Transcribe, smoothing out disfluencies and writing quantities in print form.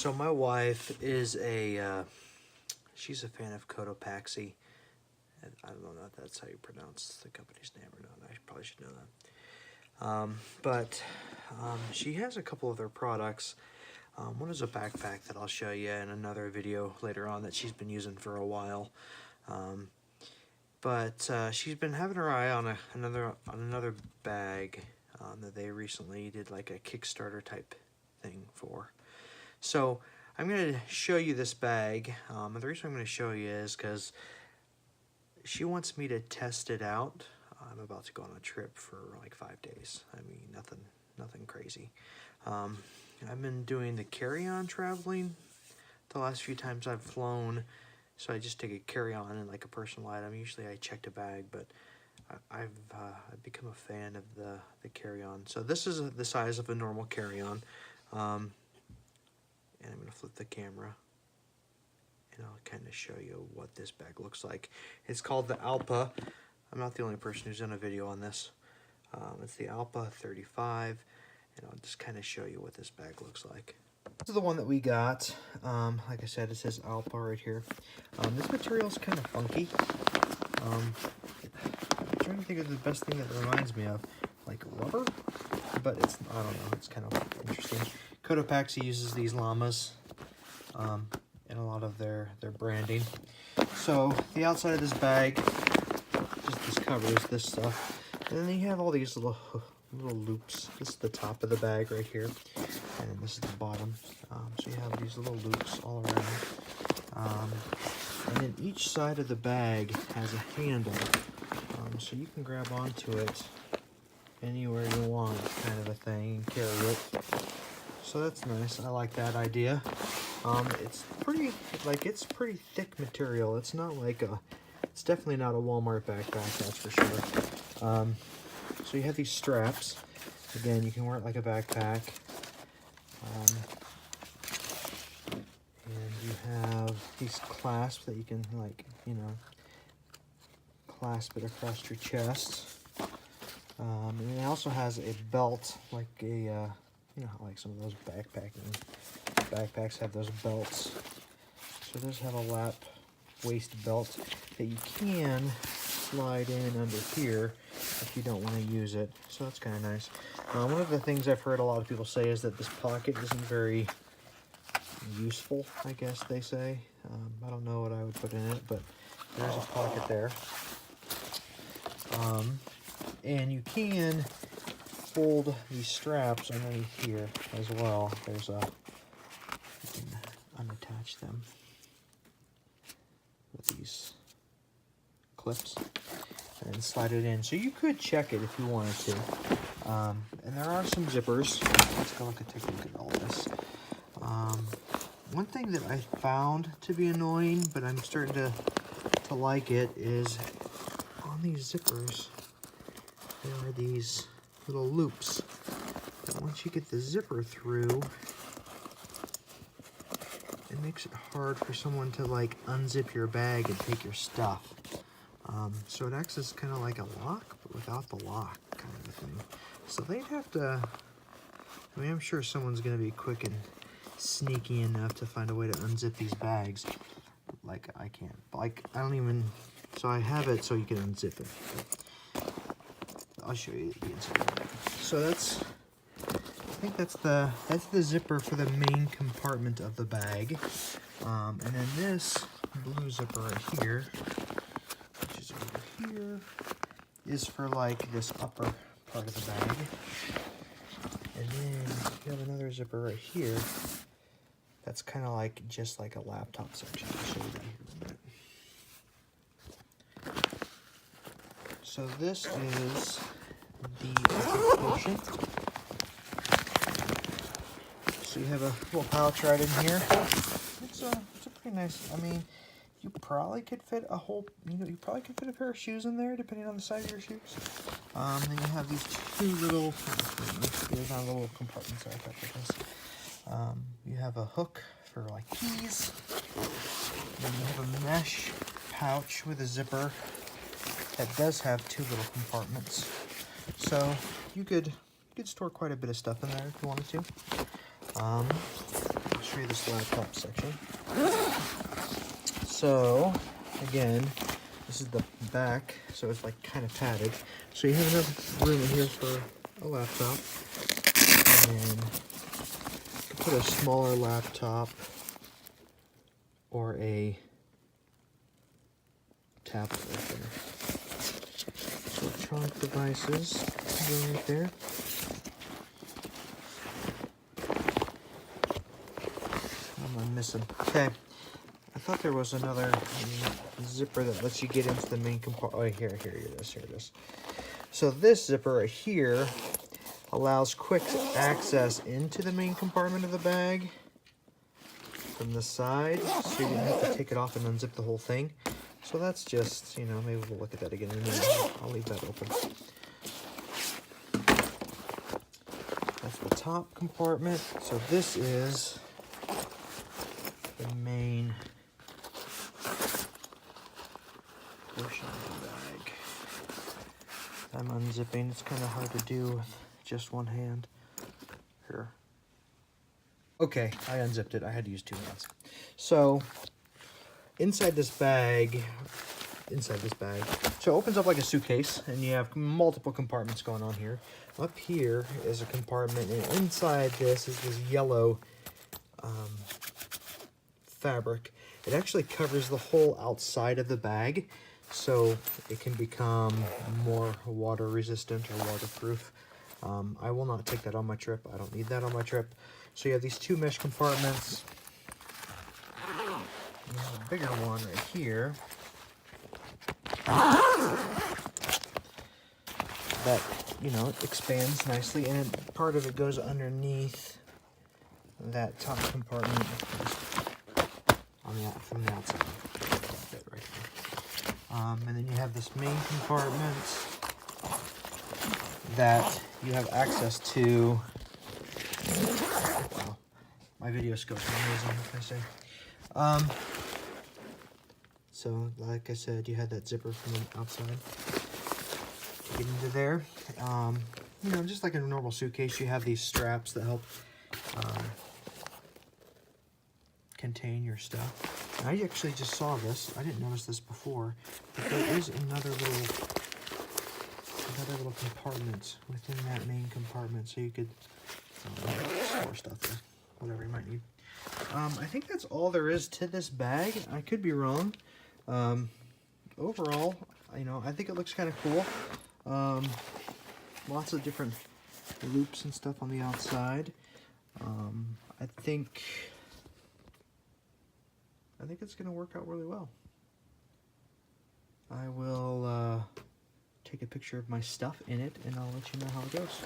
So my wife is she's a fan of Cotopaxi. And I don't know if that's how you pronounce the company's name or not. I probably should know that. But she has a couple of their products. One is a backpack that I'll show you in another video later on that she's been using for a while. But she's been having her eye on another bag that they recently did like a Kickstarter type thing for. So I'm going to show you this bag. And the reason I'm going to show you is because she wants me to test it out. I'm about to go on a trip for like 5 days. I mean, nothing crazy. I've been doing the carry-on traveling the last few times I've flown. So I just take a carry-on and like a personal item. Usually I checked a bag, but I've become a fan of the carry-on. So this is the size of a normal carry-on. And I'm going to flip the camera and I'll kind of show you what this bag looks like. It's called the Allpa. I'm not the only person who's done a video on this. It's the Allpa 35, and I'll just kind of show you what this bag looks like. This is the one that we got. Like I said, it says Allpa right here. This material is kind of funky. I'm trying to think of the best thing that it reminds me of, like rubber, but it's, I don't know, it's kind of interesting. Cotopaxi uses these llamas in a lot of their branding. So the outside of this bag just covers this stuff, and then you have all these little loops. This is the top of the bag right here, and this is the bottom. So you have these little loops all around, and then each side of the bag has a handle, so you can grab onto it anywhere you want, kind of a thing, and carry it. So that's nice. I like that idea. It's pretty thick material. It's not like it's definitely not a Walmart backpack, that's for sure. So you have these straps. Again, you can wear it like a backpack. And you have these clasps that you can, like, you know, clasp it across your chest. And it also has a belt, like a, you know, like some of those backpacks have those belts. So it does have a lap waist belt that you can slide in under here if you don't want to use it. So that's kind of nice. One of the things I've heard a lot of people say is that this pocket isn't very useful, I guess they say. I don't know what I would put in it, but there's a pocket there. And you can fold these straps underneath here as well. There's you can unattach them with these clips and slide it in. So you could check it if you wanted to. And there are some zippers. Let's go take a look at all this. One thing that I found to be annoying, but I'm starting to like it, is on these zippers, there are these little loops. And once you get the zipper through, it makes it hard for someone to like unzip your bag and take your stuff. So it acts as kind of like a lock, but without the lock kind of a thing. So they'd have to, I mean, I'm sure someone's going to be quick and sneaky enough to find a way to unzip these bags. Like, I can't. Like, I don't even, so I have it so you can unzip it. But I'll show you the inside. So that's, I think that's the zipper for the main compartment of the bag. And then this blue zipper right here, which is over here, is for like this upper part of the bag. And then you have another zipper right here that's kind of like just like a laptop section. I'll show you that here in a minute. So this is the upper portion. So you have a little pouch right in here. It's a pretty nice, I mean, you probably could fit a whole, you probably could fit a pair of shoes in there, depending on the size of your shoes. Then you have these two little, there's not little compartments that I got for this. You have a hook for like keys. Then you have a mesh pouch with a zipper that does have two little compartments. So you could store quite a bit of stuff in there if you wanted to. I'll show you this laptop section. So, again, this is the back, so it's like kind of padded. So you have enough room in here for a laptop. And then you can put a smaller laptop or a tablet right there. So electronic devices go right there. What am I missing? Okay. I thought there was another zipper that lets you get into the main compartment. Oh, here it is. So this zipper right here allows quick access into the main compartment of the bag from the side, so you don't have to take it off and unzip the whole thing. So that's just, you know, maybe we'll look at that again in a minute. I'll leave that open. That's the top compartment. So this is the main portion of the bag. I'm unzipping. It's kind of hard to do with just one hand. Here. Okay, I unzipped it. I had to use two hands. So inside this bag, so it opens up like a suitcase, and you have multiple compartments going on here. Up here is a compartment, and inside this is this yellow fabric. It actually covers the whole outside of the bag, so it can become more water resistant or waterproof. I will not take that on my trip. I don't need that on my trip. So you have these two mesh compartments. You have a bigger one right here that, you know, expands nicely, and part of it goes underneath that top compartment from the outside. That bit right there. And then you have this main compartment that you have access to. Wow, my video scopes are amazing, what can I say? So, like I said, you had that zipper from the outside to get into there. You know, just like in a normal suitcase, you have these straps that help contain your stuff. And I actually just saw this. I didn't notice this before, but there is another little compartment within that main compartment, so you could store stuff there, whatever you might need. I think that's all there is to this bag. I could be wrong. Overall, you know, I think it looks kind of cool. Lots of different loops and stuff on the outside. I think it's going to work out really well. I will take a picture of my stuff in it, and I'll let you know how it goes.